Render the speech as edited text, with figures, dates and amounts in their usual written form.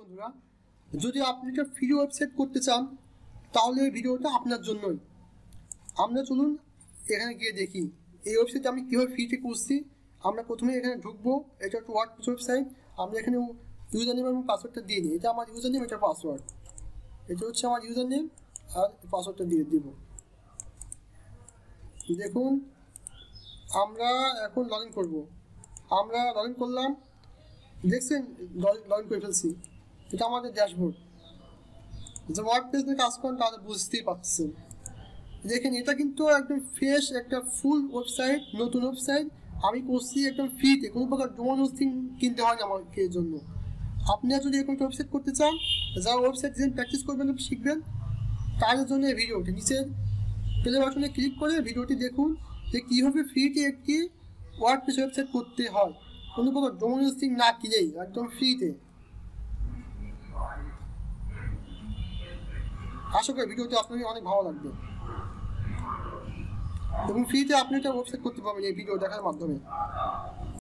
বন্ধুরা, যদি আপনি একটা ফ্রি ওয়েবসাইট করতে চান তাহলে এই ভিডিওটা আপনার জন্যই। আমরা চলুন এখানে গিয়ে দেখি এই ওয়েবসাইটে আমি কীভাবে ফ্রিতে করছি। আমরা প্রথমে এখানে ঢুকবো, এটা একটা ওয়ার্ডপ্রেস ওয়েবসাইট। আমরা এখানে ইউজার নেম এবং পাসওয়ার্ডটা দিয়ে নিই। এটা আমার ইউজার নেম, এটা পাসওয়ার্ড, এটা হচ্ছে আমার ইউজার নেম আর পাসওয়ার্ডটা দিয়ে দিব। দেখুন আমরা এখন লগ ইন করবো। আমরা লগ ইন করলাম, দেখছেন লগ ইন করে ফেলছি। এটা আমাদের ড্যাশবোর্ড। যে ওয়ার্ডপ্রেস নিয়ে কাজ করেন তাহলে বুঝতেই পারছেন। দেখেন এটা কিন্তু একদম ফ্রেশ একটা ফুল ওয়েবসাইট, নতুন ওয়েবসাইট আমি করছি একদম ফ্রিতে, কোনো প্রকার ডোমেইন হোস্টিং কিনতে হয় না আমাকে এর জন্য। আপনারা যদি এরকম একটা ওয়েবসাইট করতে চান, যারা ওয়েবসাইট ডিজাইন প্র্যাকটিস করবেন শিখবেন, তাদের জন্য এই ভিডিওটি নিচের প্লে বাটনে ক্লিক করে ভিডিওটি দেখুন যে কীভাবে ফ্রিতে একটি ওয়ার্ডপ্রেস ওয়েবসাইট করতে হয়, কোনো প্রকার ডোমেইন হোস্টিং না কিনেই একদম ফ্রিতে। আশা করি ভিডিওটি আপনাদের অনেক ভালো লাগবে এবং ফ্রিতে আপনি একটা ওয়েবসাইট করতে পারবেন এই ভিডিও দেখার মাধ্যমে।